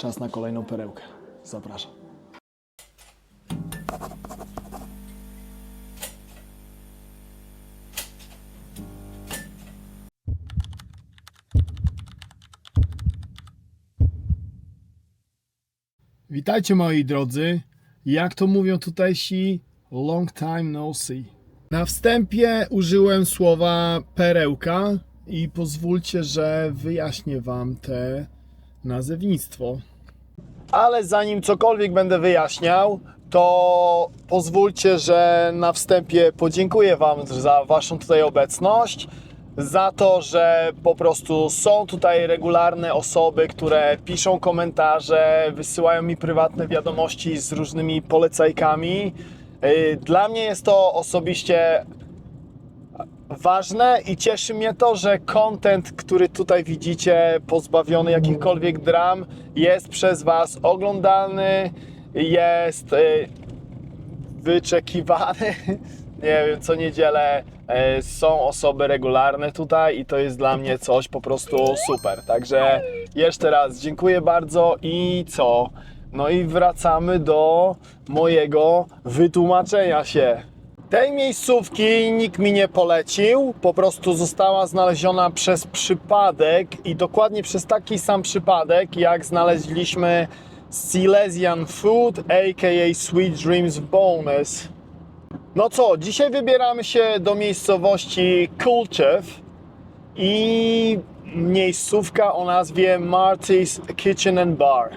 czas na kolejną perełkę. Zapraszam. Witajcie moi drodzy. Jak to mówią tutejsi, long time no see. Na wstępie użyłem słowa perełka i pozwólcie, że wyjaśnię wam te nazewnictwo. Ale zanim cokolwiek będę wyjaśniał, to pozwólcie, że na wstępie podziękuję wam za waszą tutaj obecność, za to, że po prostu są tutaj regularne osoby, które piszą komentarze, wysyłają mi prywatne wiadomości z różnymi polecajkami. Dla mnie jest to osobiście ważne i cieszy mnie to, że content, który tutaj widzicie, pozbawiony jakichkolwiek dram, jest przez was oglądalny, jest wyczekiwany. Nie wiem, co niedzielę są osoby regularne tutaj i to jest dla mnie coś po prostu super. Także jeszcze raz dziękuję bardzo i co? No i wracamy do mojego wytłumaczenia się. Tej miejscówki nikt mi nie polecił, po prostu została znaleziona przez przypadek i dokładnie przez taki sam przypadek, jak znaleźliśmy Silesian Food, aka Sweet Dreams w Bowness. No co, dzisiaj wybieramy się do miejscowości Kulchew i miejscówka o nazwie Marty's Kitchen and Bar.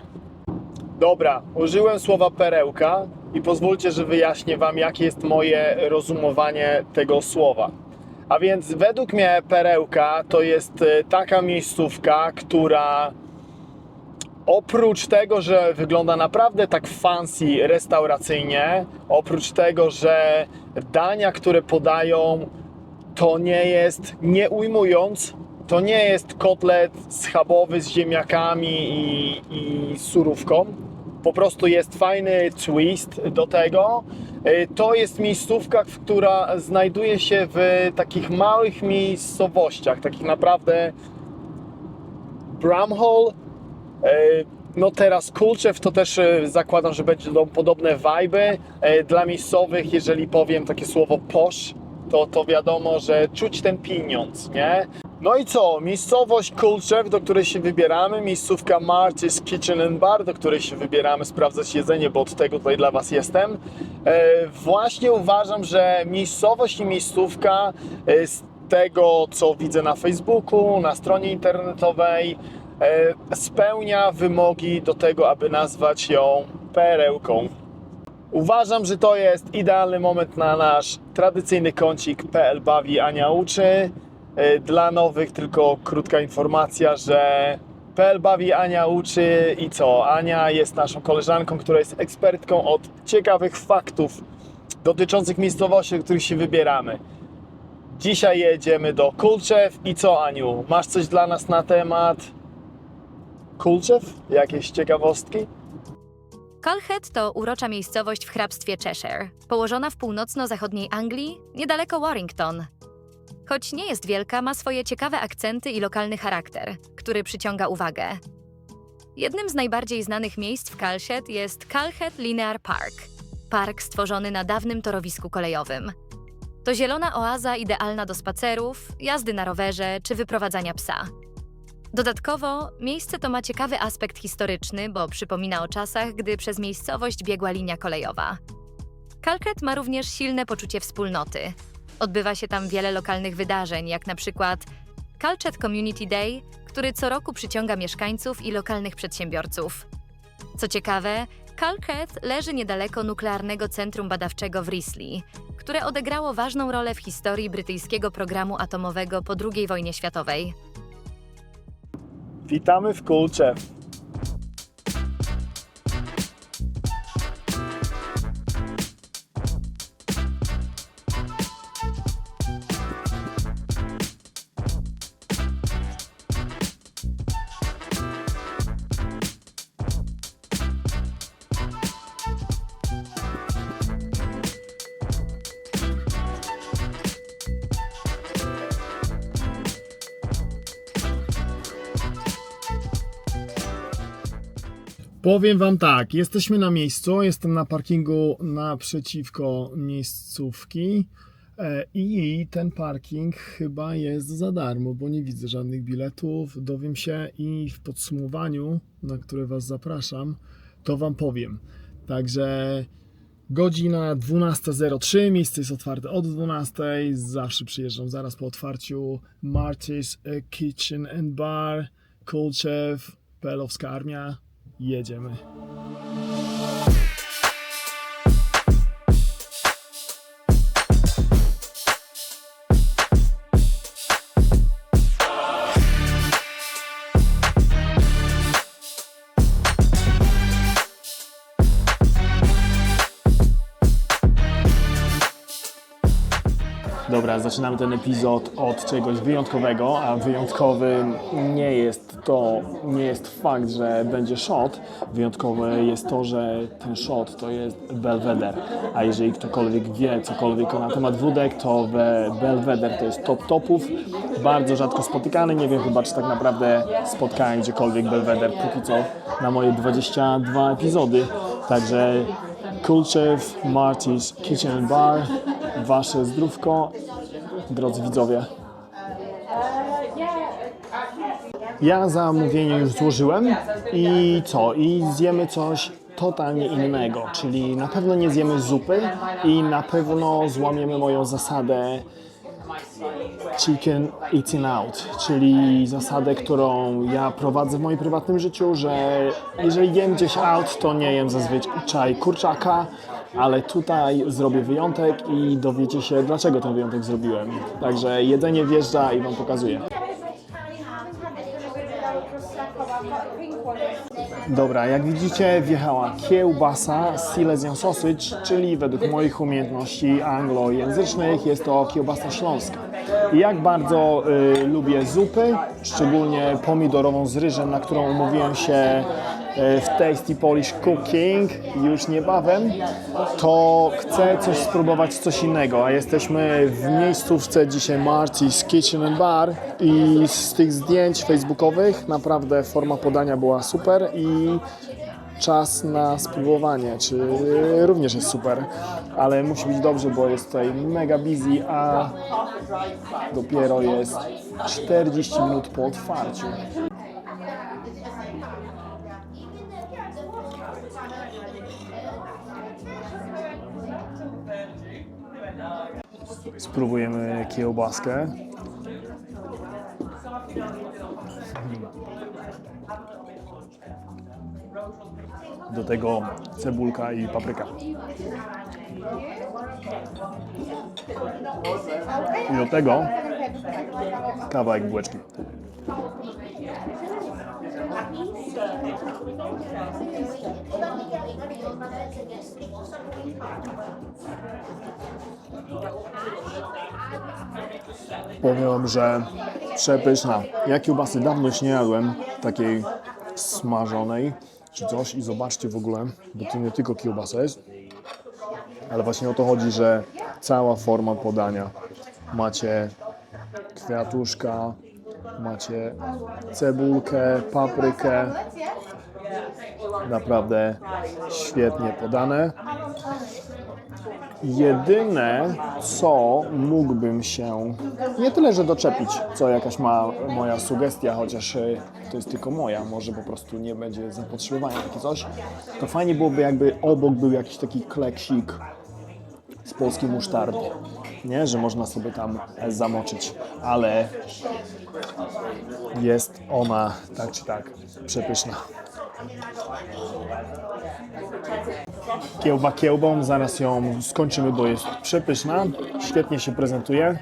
Dobra, użyłem słowa perełka i pozwólcie, że wyjaśnię wam, jakie jest moje rozumowanie tego słowa. A więc według mnie perełka to jest taka miejscówka, która oprócz tego, że wygląda naprawdę tak fancy restauracyjnie, oprócz tego, że dania, które podają, to nie jest, nie ujmując, to nie jest kotlet schabowy z ziemniakami i surówką. Po prostu jest fajny twist do tego. To jest miejscówka, która znajduje się w takich małych miejscowościach, takich naprawdę Bramhall. No teraz Kulchew to też zakładam, że będą podobne vibe'y. Dla miejscowych, jeżeli powiem takie słowo posh, to wiadomo, że czuć ten pieniądz, nie? No i co? Miejscowość Kulchew, do której się wybieramy, miejscówka Marty's Kitchen and Bar, do której się wybieramy sprawdzać jedzenie, bo od tego tutaj dla was jestem. Właśnie uważam, że miejscowość i miejscówka z tego, co widzę na Facebooku, na stronie internetowej, spełnia wymogi do tego, aby nazwać ją perełką. Uważam, że to jest idealny moment na nasz tradycyjny kącik PL Bawi Ania Uczy. Dla nowych tylko krótka informacja, że PL Bawi Ania Uczy i co? Ania jest naszą koleżanką, która jest ekspertką od ciekawych faktów dotyczących miejscowości, do których się wybieramy. Dzisiaj jedziemy do Kulchew i co, Aniu? Masz coś dla nas na temat Kulchew? Jakieś ciekawostki? Culcheth to urocza miejscowość w hrabstwie Cheshire, położona w północno-zachodniej Anglii, niedaleko Warrington. Choć nie jest wielka, ma swoje ciekawe akcenty i lokalny charakter, który przyciąga uwagę. Jednym z najbardziej znanych miejsc w Culcheth jest Culcheth Linear Park, park stworzony na dawnym torowisku kolejowym. To zielona oaza idealna do spacerów, jazdy na rowerze czy wyprowadzania psa. Dodatkowo, miejsce to ma ciekawy aspekt historyczny, bo przypomina o czasach, gdy przez miejscowość biegła linia kolejowa. Culcheth ma również silne poczucie wspólnoty. Odbywa się tam wiele lokalnych wydarzeń, jak na przykład Culcheth Community Day, który co roku przyciąga mieszkańców i lokalnych przedsiębiorców. Co ciekawe, Culcheth leży niedaleko nuklearnego centrum badawczego w Risley, które odegrało ważną rolę w historii brytyjskiego programu atomowego po II wojnie światowej. Witamy w Kulchew. Powiem wam tak, jesteśmy na miejscu, jestem na parkingu naprzeciwko miejscówki i ten parking chyba jest za darmo, bo nie widzę żadnych biletów, dowiem się i w podsumowaniu, na które was zapraszam, to wam powiem. Także godzina 12:03, miejsce jest otwarte od 12:00, zawsze przyjeżdżam zaraz po otwarciu. Marty's Kitchen and Bar, Kulczew, Pelowska Armia. Jedziemy. Dobra, zaczynamy ten epizod od czegoś wyjątkowego, a wyjątkowym nie jest fakt, że będzie shot. Wyjątkowe jest to, że ten shot to jest Belvedere. A jeżeli ktokolwiek wie cokolwiek na temat wódek, to Belvedere to jest top topów. Bardzo rzadko spotykany, nie wiem chyba czy tak naprawdę spotkałem gdziekolwiek Belvedere póki co na moje 22 epizody. Także Kulczew, Marty's Kitchen and Bar, wasze zdrówko, drodzy widzowie. Ja zamówienie już złożyłem i co? I zjemy coś totalnie innego, czyli na pewno nie zjemy zupy i na pewno złamiemy moją zasadę chicken eating out, czyli zasadę, którą ja prowadzę w moim prywatnym życiu, że jeżeli jem gdzieś out, to nie jem zazwyczaj kurczaka, ale tutaj zrobię wyjątek i dowiecie się, dlaczego ten wyjątek zrobiłem. Także jedzenie wjeżdża i wam pokazuję. Dobra, jak widzicie wjechała kiełbasa Silesian Sausage, czyli według moich umiejętności anglojęzycznych jest to kiełbasa śląska. I jak bardzo lubię zupy, szczególnie pomidorową z ryżem, na którą umówiłem się w Tasty Polish Cooking już niebawem, to chcę spróbować coś innego, a jesteśmy w miejscówce dzisiaj Marty's Kitchen and Bar i z tych zdjęć facebookowych naprawdę forma podania była super i czas na spróbowanie, czy również jest super, ale musi być dobrze, bo jest tutaj mega busy, a dopiero jest 40 minut po otwarciu. Spróbujemy kiełbaskę. Do tego cebulka i papryka. I do tego kawałek bułeczki. Powiem, że przepyszna. Ja kiełbasy dawno już nie jadłem, takiej smażonej czy coś i zobaczcie w ogóle, bo to nie tylko kiełbasa jest, ale właśnie o to chodzi, że cała forma podania. Macie kwiatuszka, macie cebulkę, paprykę, naprawdę świetnie podane. Jedyne, co mógłbym się, nie tyle, że doczepić, co jakaś moja sugestia, chociaż to jest tylko moja, może po prostu nie będzie zapotrzebowania takie coś, to fajnie byłoby jakby obok był jakiś taki kleksik z polskiej musztardy, nie? Że można sobie tam zamoczyć, ale jest ona tak czy tak przepyszna. Kiełba kiełbą, zaraz ją skończymy, bo jest przepyszna, świetnie się prezentuje.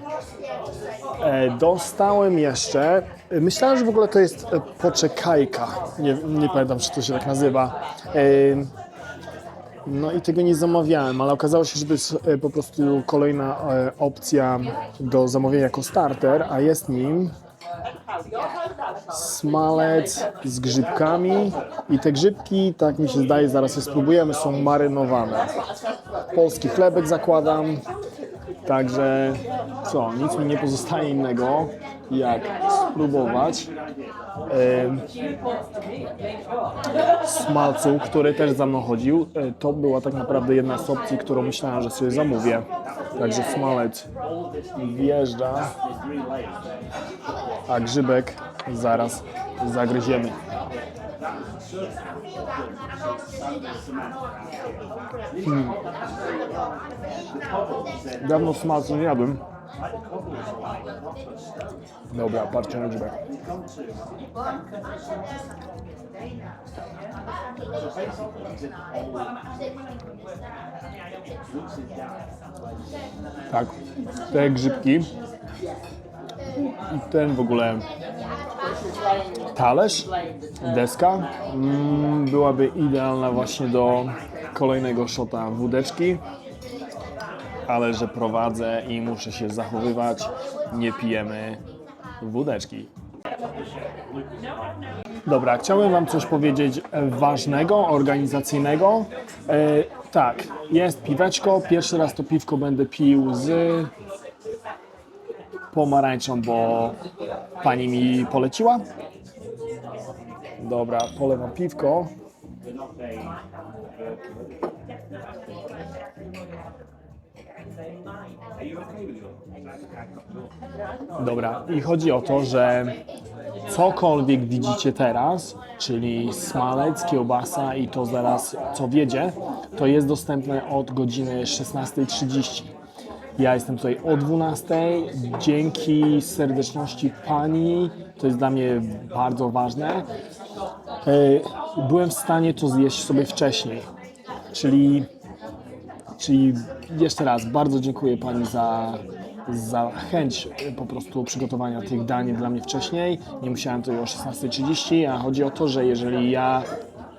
Dostałem jeszcze, myślałem, że w ogóle to jest poczekajka, nie pamiętam, czy to się tak nazywa. No i tego nie zamawiałem, ale okazało się, że to jest po prostu kolejna opcja do zamówienia jako starter, a jest nim smalec z grzybkami i te grzybki, tak mi się zdaje, zaraz je spróbujemy, są marynowane. Polski chlebek zakładam, także co, nic mi nie pozostaje innego, jak spróbować smalcu, który też za mną chodził. To była tak naprawdę jedna z opcji, którą myślałem, że sobie zamówię. Także smalec wjeżdża, a grzybek zaraz zagryziemy. Dawno smalcu nie jadłem. Dobra, patrzcie na grzybek. Tak, te grzybki i ten w ogóle talerz, deska byłaby idealna właśnie do kolejnego shota wódeczki, ale że prowadzę i muszę się zachowywać, nie pijemy wódeczki. Dobra, chciałem Wam coś powiedzieć ważnego, organizacyjnego. Tak, jest piweczko. Pierwszy raz to piwko będę pił z pomarańczą, bo pani mi poleciła. Dobra, polewam piwko. Dobra, i chodzi o to, że cokolwiek widzicie teraz, czyli smalec, kiełbasa i to zaraz co wiedzie, to jest dostępne od godziny 16:30. Ja jestem tutaj o 12:00. Dzięki serdeczności pani, to jest dla mnie bardzo ważne, byłem w stanie to zjeść sobie wcześniej. Czyli jeszcze raz bardzo dziękuję pani za chęć po prostu przygotowania tych dań dla mnie wcześniej. Nie musiałem tutaj o 16:30, a chodzi o to, że jeżeli ja,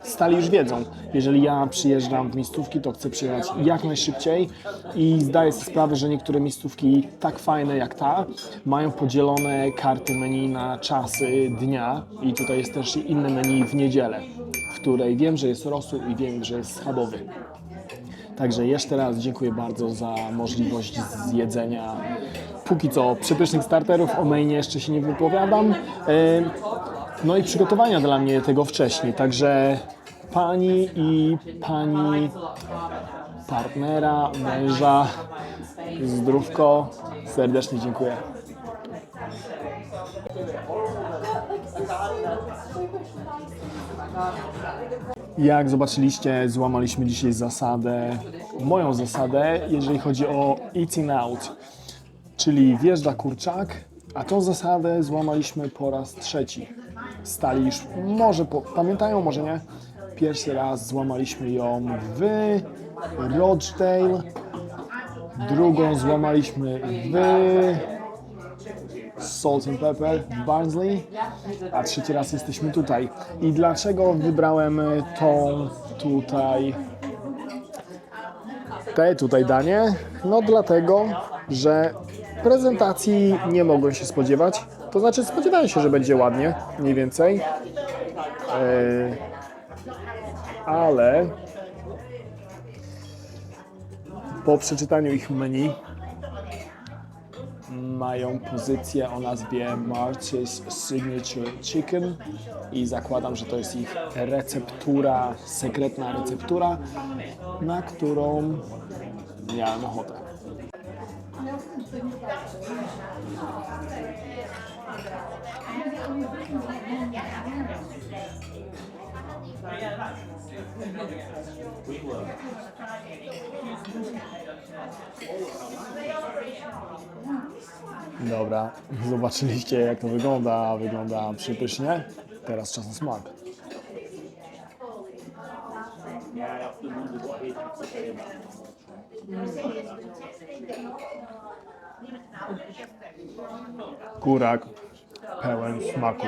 stali już wiedzą, jeżeli ja przyjeżdżam w miejscówki, to chcę przyjechać jak najszybciej i zdaję sobie sprawę, że niektóre miejscówki tak fajne jak ta mają podzielone karty menu na czasy dnia i tutaj jest też inne menu w niedzielę, w której wiem, że jest rosół i wiem, że jest schabowy. Także jeszcze raz dziękuję bardzo za możliwość zjedzenia póki co przepysznych starterów. O mainie jeszcze się nie wypowiadam. No i przygotowania dla mnie tego wcześniej. Także pani i pani partnera, męża, zdrówko, serdecznie dziękuję. Jak zobaczyliście, złamaliśmy dzisiaj moją zasadę, jeżeli chodzi o eating out, czyli wjeżdża kurczak, a tą zasadę złamaliśmy po raz trzeci. Stali już, może pamiętają, może nie, pierwszy raz złamaliśmy ją w Rochdale, drugą złamaliśmy w Salt and Pepper w Barnsley, a trzeci raz jesteśmy tutaj. I dlaczego wybrałem te tutaj danie? No dlatego, że prezentacji nie mogłem się spodziewać. To znaczy spodziewałem się, że będzie ładnie, mniej więcej. Ale po przeczytaniu ich menu mają pozycję o nazwie March's Signature Chicken i zakładam, że to jest ich receptura, sekretna receptura, na którą miałem ochotę. Dobra, zobaczyliście jak to wygląda. Wygląda przepysznie. Teraz czas na smak. Kurak pełen smaku.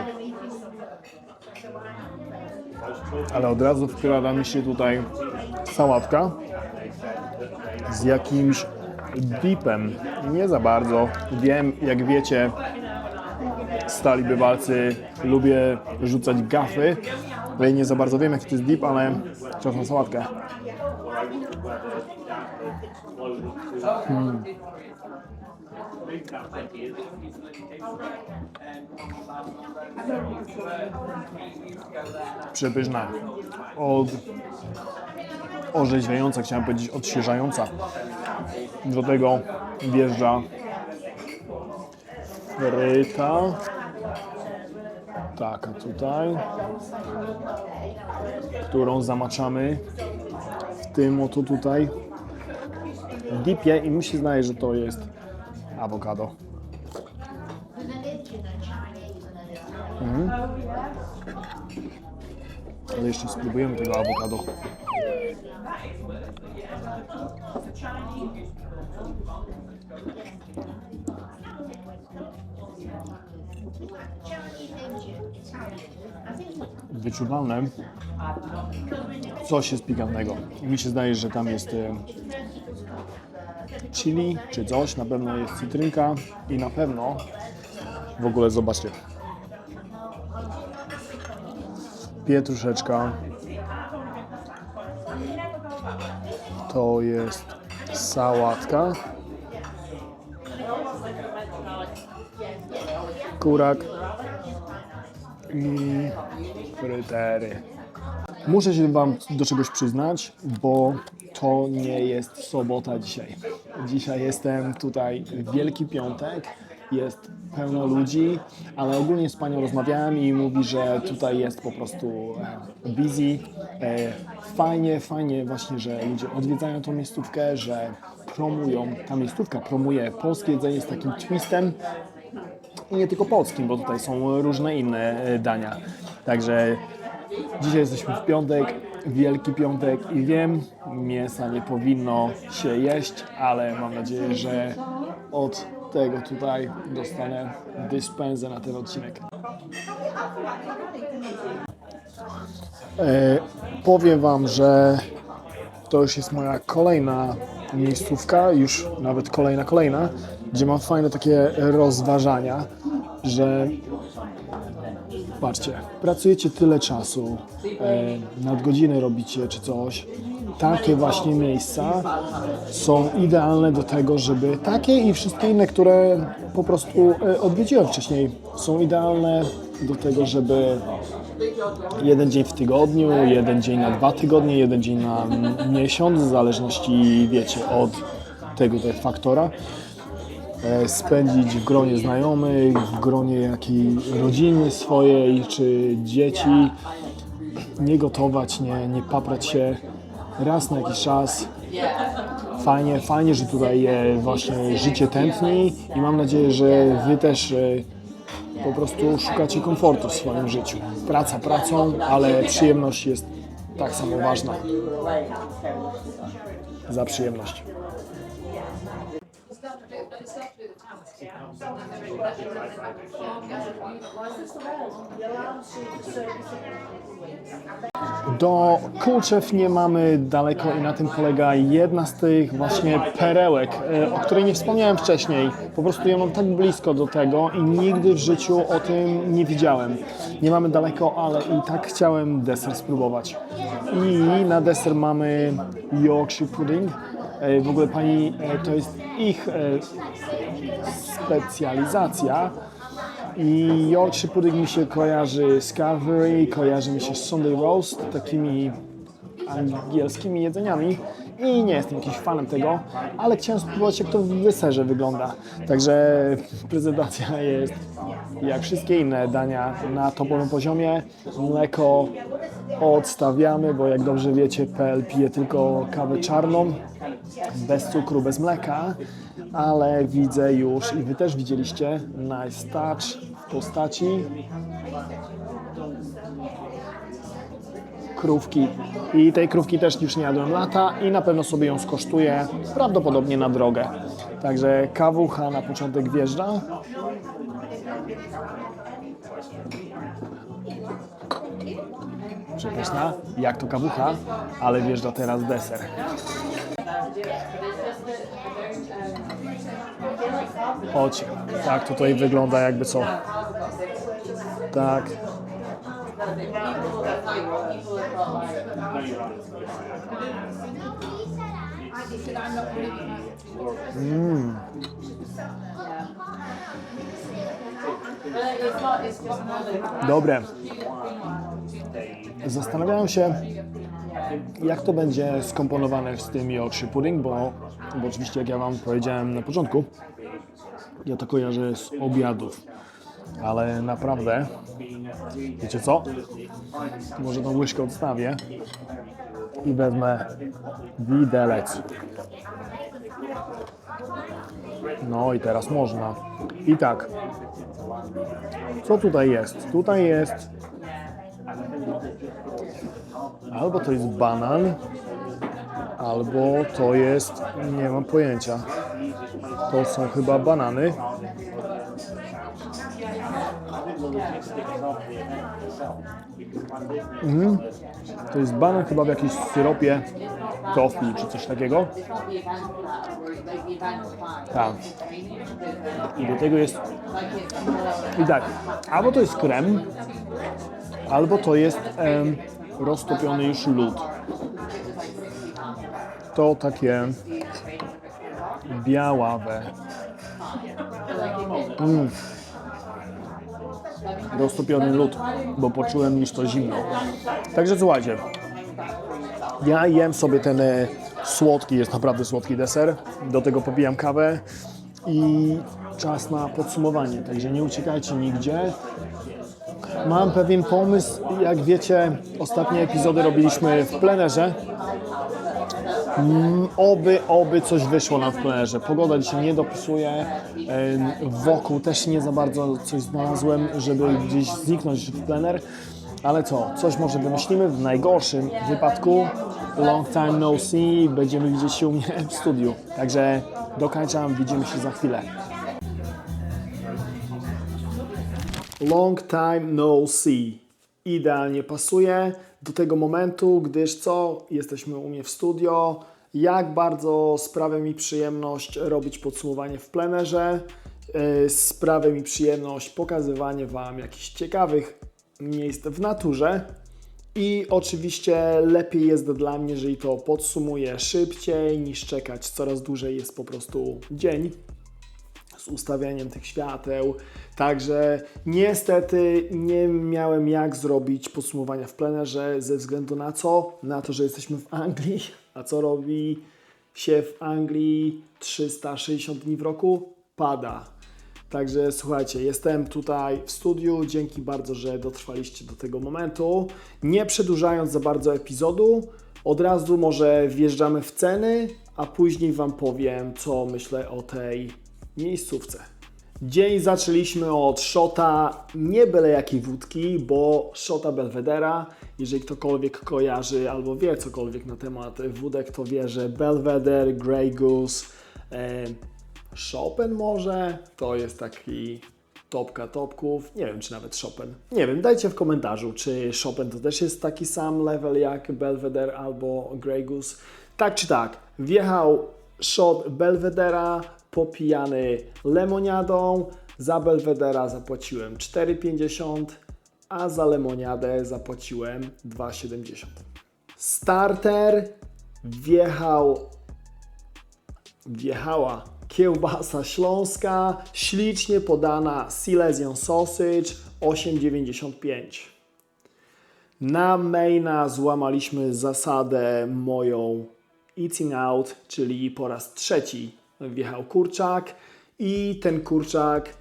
Ale od razu wkrada mi się tutaj sałatka z jakimś dipem. Nie za bardzo. Wiem, jak wiecie, stali bywalcy, lubię rzucać gafy. Ja nie za bardzo wiem, jaki to jest dip, ale czas na sałatkę. Przepyszna. Orzeźwiająca, chciałem powiedzieć odświeżająca. Do tego wjeżdża fryta. Taka tutaj, którą zamaczamy w tym oto tutaj dipie i mi się zdaje, że to jest awokado. Ale jeszcze spróbujemy tego awokado. Wyczuwalne coś jest pikantnego. I mi się zdaje, że tam jest chili czy coś, na pewno jest cytrynka i na pewno w ogóle zobaczcie. Pietruszeczka. To jest sałatka. Kurak i frytery. Muszę się Wam do czegoś przyznać, bo to nie jest sobota dzisiaj. Dzisiaj jestem tutaj Wielki Piątek, jest pełno ludzi, ale ogólnie z panią rozmawiałem i mówi, że tutaj jest po prostu busy. Fajnie właśnie, że ludzie odwiedzają tą miejscówkę, że promują, ta miejscówka promuje polskie jedzenie z takim twistem. I nie tylko polskim, bo tutaj są różne inne dania. Także dzisiaj jesteśmy w piątek, Wielki Piątek i wiem, mięsa nie powinno się jeść, ale mam nadzieję, że od tego tutaj dostanę dyspensę na ten odcinek. Powiem Wam, że to już jest moja kolejna miejscówka, już nawet kolejna, gdzie mam fajne takie rozważania, że patrzcie, pracujecie tyle czasu, nadgodziny robicie czy coś, takie właśnie miejsca są idealne do tego, żeby takie i wszystkie inne, które po prostu odwiedziłem wcześniej, są idealne do tego, żeby jeden dzień w tygodniu, jeden dzień na 2 tygodnie, jeden dzień na miesiąc, w zależności, wiecie, od tego faktora, spędzić w gronie znajomych, w gronie jakiej rodziny swojej, czy dzieci, nie gotować, nie paprać się raz na jakiś czas. Fajnie, że tutaj właśnie życie tętni i mam nadzieję, że Wy też po prostu szukacie komfortu w swoim życiu. Praca pracą, ale przyjemność jest tak samo ważna. Za przyjemność. Do Kulczew nie mamy daleko i na tym polega jedna z tych właśnie perełek, o której nie wspomniałem wcześniej. Po prostu ja mam tak blisko do tego i nigdy w życiu o tym nie widziałem. Nie mamy daleko, ale i tak chciałem deser spróbować. I na deser mamy Yorkshire pudding. W ogóle pani, to jest ich specjalizacja. I Yorkshire pudding mi się kojarzy z Calvary, kojarzy mi się z Sunday roast, takimi angielskimi jedzeniami i nie jestem jakimś fanem tego, ale chciałem spróbować, jak to w deserze wygląda. Także prezentacja jest jak wszystkie inne dania na topowym poziomie. Mleko odstawiamy, bo jak dobrze wiecie, PL pije tylko kawę czarną, bez cukru, bez mleka, ale widzę już i Wy też widzieliście nice touch w postaci krówki. I tej krówki też już nie jadłem lata i na pewno sobie ją skosztuję, prawdopodobnie na drogę. Także kawucha na początek wjeżdża. Przepyszna, jak to kawucha, ale wjeżdża teraz deser. Chodźcie, tak tutaj wygląda jakby co. Tak. Dobre. Zastanawiałem się, jak to będzie skomponowane z tym Yorkshire pudding, bo oczywiście, jak ja Wam powiedziałem na początku, ja to kojarzę z obiadów, ale naprawdę, wiecie co? Może tą łyżkę odstawię i wezmę widelec. No i teraz można. I tak, co tutaj jest? Tutaj jest albo to jest banan, albo to jest, nie mam pojęcia. To są chyba banany. To jest banan chyba w jakimś syropie toffee czy coś takiego. Tak. I do tego jest... I tak, albo to jest krem, albo to jest roztopiony już lód. To takie białawe. Roztopiony lód, bo poczułem już to zimno. Także słuchajcie, ja jem sobie ten słodki, jest naprawdę słodki deser, do tego popijam kawę i czas na podsumowanie, także nie uciekajcie nigdzie. Mam pewien pomysł, jak wiecie, ostatnie epizody robiliśmy w plenerze. Oby coś wyszło nam w plenerze. Pogoda dzisiaj nie dopisuje, wokół też nie za bardzo coś znalazłem, żeby gdzieś zniknąć w plener. Ale co, coś może wymyślimy. W najgorszym wypadku long time no see, będziemy widzieć się u mnie w studiu. Także dokończam, widzimy się za chwilę. Long time no see. Idealnie pasuje do tego momentu, gdyż co? Jesteśmy u mnie w studio. Jak bardzo sprawia mi przyjemność robić podsumowanie w plenerze. Sprawia mi przyjemność pokazywanie Wam jakichś ciekawych miejsc w naturze. I oczywiście lepiej jest dla mnie, jeżeli to podsumuję szybciej niż czekać coraz dłużej. Jest po prostu dzień z ustawianiem tych świateł. Także niestety nie miałem jak zrobić podsumowania w plenerze ze względu na co? Na to, że jesteśmy w Anglii. A co robi się w Anglii 360 dni w roku? Pada. Także słuchajcie, jestem tutaj w studiu. Dzięki bardzo, że dotrwaliście do tego momentu. Nie przedłużając za bardzo epizodu, od razu może wjeżdżamy w ceny, a później Wam powiem, co myślę o tej miejscówce. Dzień zaczęliśmy od shota nie byle jakiej wódki, bo shota Belvedera. Jeżeli ktokolwiek kojarzy albo wie cokolwiek na temat wódek, to wie, że Belvedere, Grey Goose, Chopin może, to jest taki topka topków. Nie wiem, czy nawet Chopin. Nie wiem, dajcie w komentarzu, czy Chopin to też jest taki sam level jak Belvedere albo Grey Goose. Tak czy tak, wjechał shot Belvedera, popijany lemoniadą. Za Belvedera zapłaciłem 4,50, a za lemoniadę zapłaciłem 2,70. Starter wjechała kiełbasa śląska, ślicznie podana Silesian Sausage 8,95. Na maina złamaliśmy zasadę moją eating out, czyli po raz trzeci wjechał kurczak i ten kurczak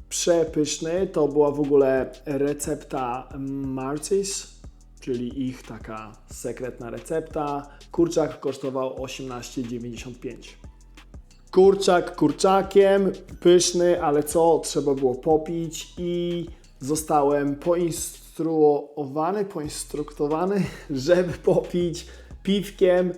przepyszny, to była w ogóle recepta Marcy's, czyli ich taka sekretna recepta. Kurczak kosztował 18,95. Kurczak kurczakiem, pyszny, ale co? Trzeba było popić i zostałem poinstruktowany, żeby popić piwkiem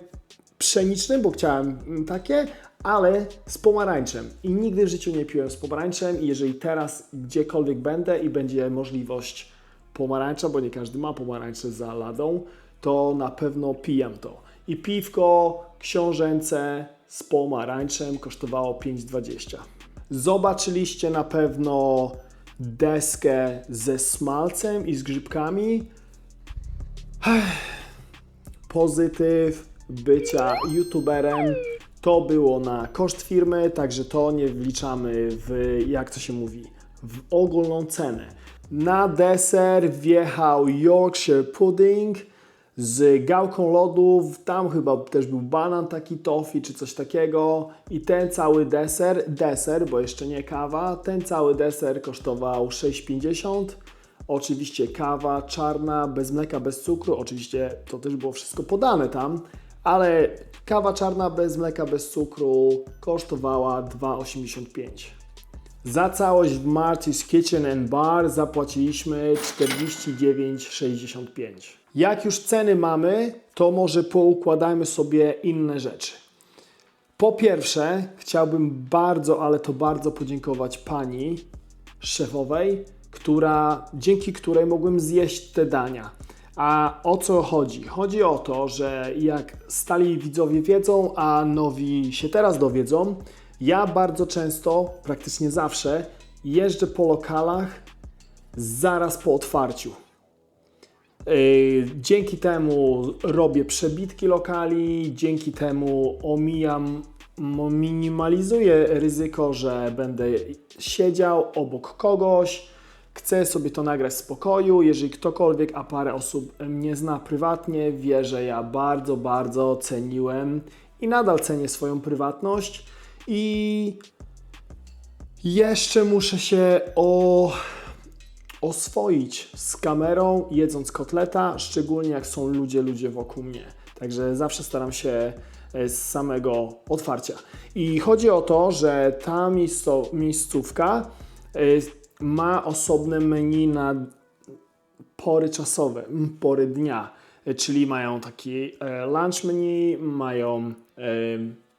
pszenicznym, bo chciałem takie, ale z pomarańczem. I nigdy w życiu nie piłem z pomarańczem i jeżeli teraz gdziekolwiek będę i będzie możliwość pomarańcza, bo nie każdy ma pomarańcze za ladą, to na pewno pijam to. I piwko książęce z pomarańczem kosztowało 5,20. Zobaczyliście na pewno deskę ze smalcem i z grzybkami. Pozytyw, bycia youtuberem to było na koszt firmy, także to nie wliczamy w, jak to się mówi, w ogólną cenę. Na deser wjechał Yorkshire pudding z gałką lodów, tam chyba też był banan taki toffee czy coś takiego i ten cały deser, bo jeszcze nie kawa, ten cały deser kosztował 6,50. Oczywiście kawa czarna, bez mleka, bez cukru, oczywiście to też było wszystko podane tam, ale kawa czarna bez mleka, bez cukru kosztowała 2,85. Za całość w Marty's Kitchen and Bar zapłaciliśmy 49,65. Jak już ceny mamy, to może poukładajmy sobie inne rzeczy. Po pierwsze, chciałbym bardzo, ale to bardzo podziękować pani szefowej, dzięki której mogłem zjeść te dania. A o co chodzi? Chodzi o to, że jak stali widzowie wiedzą, a nowi się teraz dowiedzą, ja bardzo często, praktycznie zawsze, jeżdżę po lokalach zaraz po otwarciu. Dzięki temu robię przebitki lokali, dzięki temu minimalizuję ryzyko, że będę siedział obok kogoś, chcę sobie to nagrać w spokoju. Jeżeli ktokolwiek, a parę osób mnie zna prywatnie, wie, że ja bardzo, bardzo ceniłem i nadal cenię swoją prywatność i jeszcze muszę się oswoić z kamerą, jedząc kotleta, szczególnie jak są ludzie wokół mnie. Także zawsze staram się z samego otwarcia. I chodzi o to, że ta miejscówka ma osobne menu na pory czasowe, pory dnia, czyli mają taki lunch menu, mają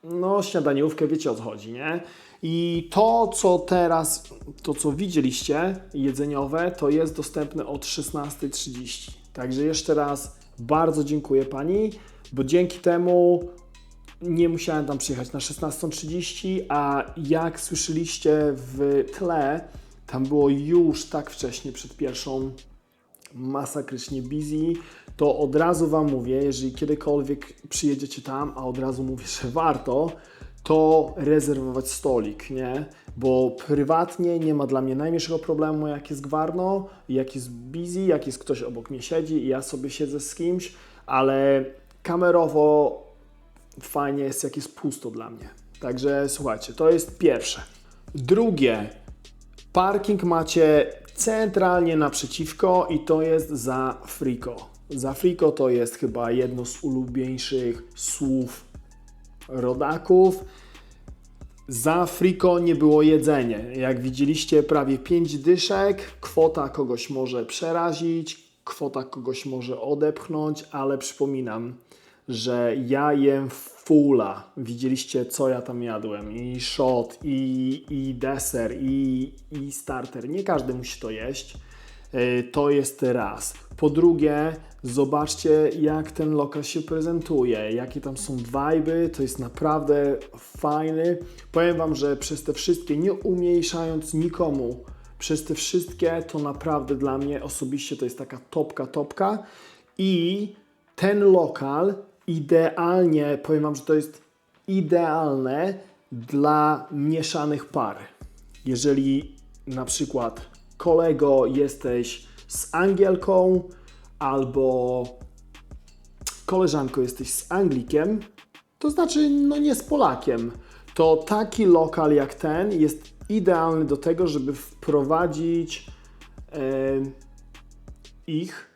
no śniadaniówkę, wiecie o co chodzi, nie? I to, co teraz, to co widzieliście, jedzeniowe, to jest dostępne od 16:30. Także jeszcze raz bardzo dziękuję pani, bo dzięki temu nie musiałem tam przyjechać na 16:30, a jak słyszeliście w tle, tam było już tak wcześnie przed pierwszą masakrycznie busy, to od razu wam mówię, jeżeli kiedykolwiek przyjedziecie tam, a od razu mówię, że warto, to rezerwować stolik, nie? Bo prywatnie nie ma dla mnie najmniejszego problemu, jak jest gwarno, jak jest busy, jak jest ktoś obok mnie siedzi i ja sobie siedzę z kimś, ale kamerowo fajnie jest, jak jest pusto dla mnie. Także słuchajcie, to jest pierwsze. Drugie, parking macie centralnie naprzeciwko i to jest za friko. Za friko to jest chyba jedno z ulubieńszych słów rodaków. Za friko nie było jedzenie. Jak widzieliście, prawie 5 dyszek. Kwota kogoś może przerazić, kwota kogoś może odepchnąć, ale przypominam, że ja jem fulla. Widzieliście, co ja tam jadłem. I shot, i deser, i starter. Nie każdy musi to jeść. To jest raz. Po drugie, zobaczcie, jak ten lokal się prezentuje, jakie tam są vibe'y, to jest naprawdę fajny. Powiem wam, że przez te wszystkie, nie umniejszając nikomu, przez te wszystkie to naprawdę dla mnie osobiście to jest taka topka i ten lokal idealnie, powiem wam, że to jest idealne dla mieszanych par. Jeżeli na przykład kolego jesteś z Angielką albo koleżanko jesteś z Anglikiem, to znaczy no nie z Polakiem, to taki lokal jak ten jest idealny do tego, żeby wprowadzić ich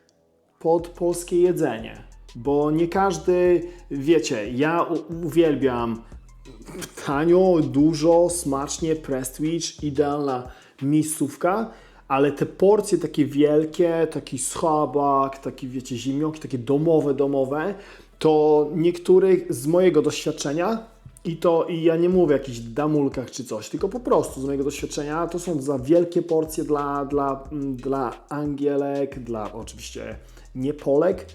pod polskie jedzenie. Bo nie każdy, wiecie, ja uwielbiam tanio, dużo, smacznie, prestige, idealna miejscówka, ale te porcje takie wielkie, taki schabak, takie wiecie, ziemniaki, takie domowe, to niektórych z mojego doświadczenia i ja nie mówię o jakichś damulkach czy coś, tylko po prostu z mojego doświadczenia to są za wielkie porcje dla Angielek, dla oczywiście nie Polek.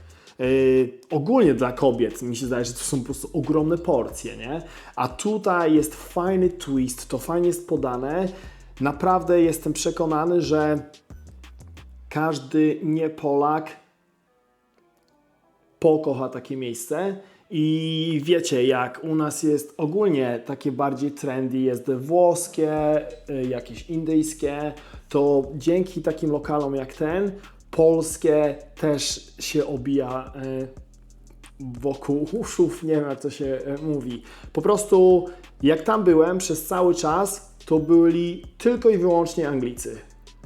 Ogólnie dla kobiet mi się zdaje, że to są po prostu ogromne porcje, nie? A tutaj jest fajny twist, to fajnie jest podane. Naprawdę jestem przekonany, że każdy nie Polak pokocha takie miejsce I wiecie, jak u nas jest ogólnie takie bardziej trendy, jest włoskie, jakieś indyjskie, to dzięki takim lokalom jak ten, polskie też się obija wokół uszów, nie wiem jak to się mówi. Po prostu jak tam byłem przez cały czas, to byli tylko i wyłącznie Anglicy.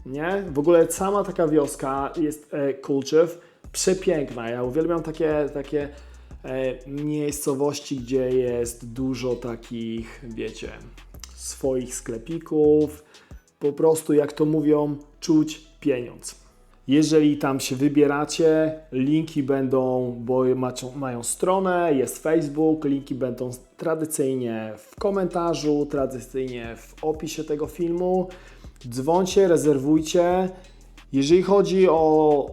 Nie? W ogóle sama taka wioska jest Kulczów, przepiękna. Ja uwielbiam takie miejscowości, gdzie jest dużo takich, wiecie, swoich sklepików. Po prostu, jak to mówią, czuć pieniądz. Jeżeli tam się wybieracie, linki będą, bo mają stronę, jest Facebook, linki będą tradycyjnie w komentarzu, tradycyjnie w opisie tego filmu. Dzwońcie, rezerwujcie. Jeżeli chodzi o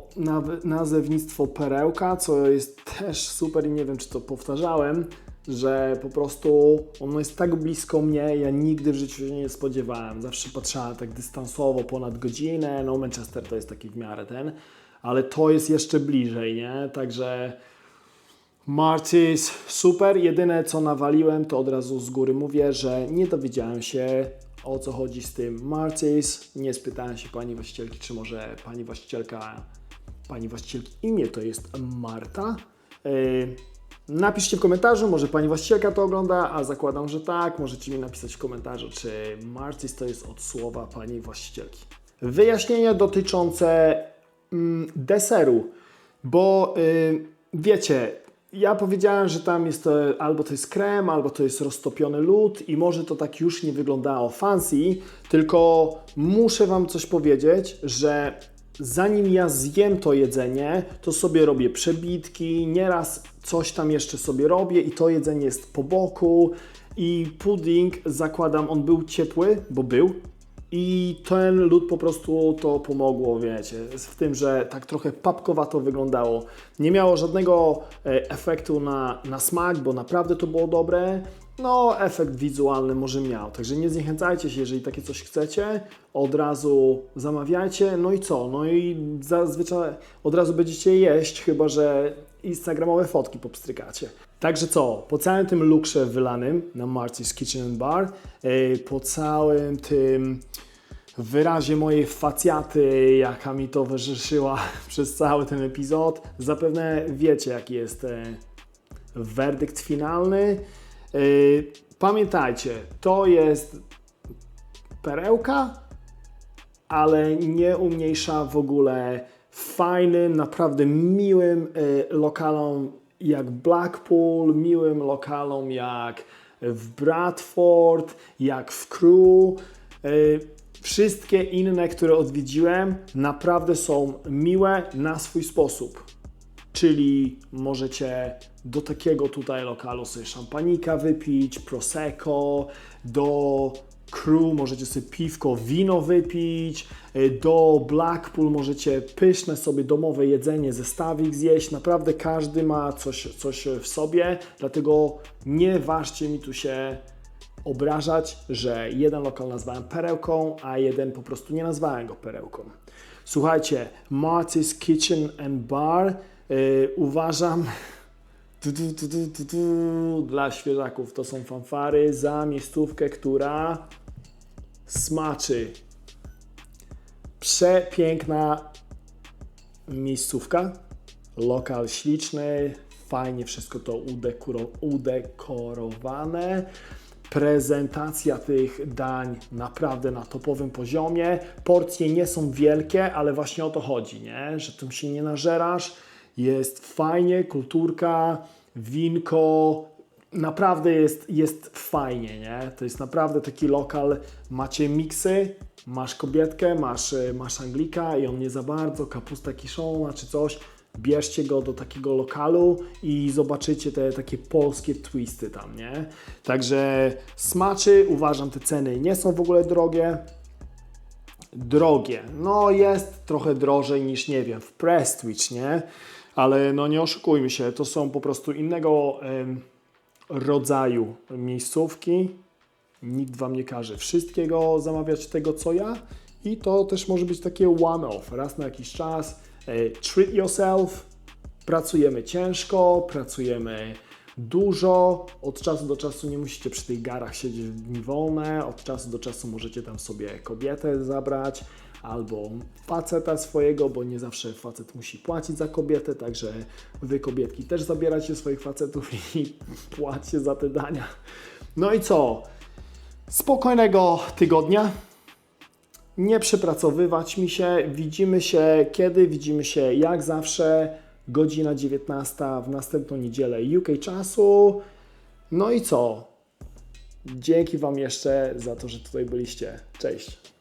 nazewnictwo Perełka, co jest też super i nie wiem, czy to powtarzałem, że po prostu ono jest tak blisko mnie, ja nigdy w życiu się nie spodziewałem. Zawsze patrzałem tak dystansowo, ponad godzinę, no Manchester to jest taki w miarę ale to jest jeszcze bliżej, nie? Także Martis, super. Jedyne co nawaliłem, to od razu z góry mówię, że nie dowiedziałem się, o co chodzi z tym Martis. Nie spytałem się pani właścicielki, czy może pani właścicielki imię to jest Marta. Napiszcie w komentarzu, może pani właścicielka to ogląda, a zakładam, że tak. Możecie mi napisać w komentarzu, czy Martis to jest od słowa pani właścicielki. Wyjaśnienia dotyczące deseru, bo wiecie, ja powiedziałem, że tam jest albo to jest krem, albo to jest roztopiony lód i może to tak już nie wyglądało fancy, tylko muszę wam coś powiedzieć, że zanim ja zjem to jedzenie, to sobie robię przebitki, nieraz coś tam jeszcze sobie robię i to jedzenie jest po boku i pudding, zakładam, on był ciepły, bo był i ten lód po prostu to pomogło, wiecie, w tym, że tak trochę papkowato wyglądało. Nie miało żadnego efektu na smak, bo naprawdę to było dobre. No, efekt wizualny może miał, także nie zniechęcajcie się, jeżeli takie coś chcecie, od razu zamawiajcie, no i co? No i zazwyczaj od razu będziecie jeść, chyba że instagramowe fotki popstrykacie. Także co? Po całym tym lukrze wylanym na Martis Kitchen and Bar, po całym tym wyrazie mojej facjaty, jaka mi towarzyszyła przez cały ten epizod, zapewne wiecie, jaki jest werdykt finalny. Pamiętajcie, to jest perełka, ale nie umniejsza w ogóle fajnym, naprawdę miłym lokalom jak Blackpool, miłym lokalom jak w Bradford, jak w Crewe. Wszystkie inne, które odwiedziłem, naprawdę są miłe na swój sposób. Czyli możecie do takiego tutaj lokalu sobie szampanika wypić, prosecco, do Crewe możecie sobie piwko, wino wypić, do Blackpool możecie pyszne sobie domowe jedzenie, zestawik zjeść. Naprawdę każdy ma coś w sobie, dlatego nie ważcie mi tu się obrażać, że jeden lokal nazwałem perełką, a jeden po prostu nie nazwałem go perełką. Słuchajcie, Martis Kitchen and Bar uważam dla świeżaków to są fanfary za miejscówkę, która smaczy. Przepiękna miejscówka, lokal śliczny, fajnie wszystko to udekorowane. Prezentacja tych dań naprawdę na topowym poziomie. Porcje nie są wielkie, ale właśnie o to chodzi, nie? Że tym się nie nażerasz. Jest fajnie, kulturka, winko, naprawdę jest fajnie, nie? To jest naprawdę taki lokal, macie miksy, masz kobietkę, masz Anglika i on nie za bardzo, kapusta kiszona czy coś, bierzcie go do takiego lokalu i zobaczycie te takie polskie twisty tam, nie? Także smaczy, uważam, te ceny nie są w ogóle drogie. No jest trochę drożej niż, nie wiem, w Prestwich, nie? Ale no nie oszukujmy się, to są po prostu innego rodzaju miejscówki. Nikt wam nie każe wszystkiego zamawiać tego, co ja. I to też może być takie one-off, raz na jakiś czas. Treat yourself. Pracujemy ciężko, pracujemy dużo. Od czasu do czasu nie musicie przy tych garach siedzieć w dni wolne. Od czasu do czasu możecie tam sobie kobietę zabrać albo faceta swojego, bo nie zawsze facet musi płacić za kobietę, także wy kobietki też zabieracie swoich facetów i płacicie za te dania. No i co? Spokojnego tygodnia. Nie przepracowywać mi się. Widzimy się kiedy? Widzimy się jak zawsze. Godzina 19 w następną niedzielę UK czasu. No i co? Dzięki Wam jeszcze za to, że tutaj byliście. Cześć.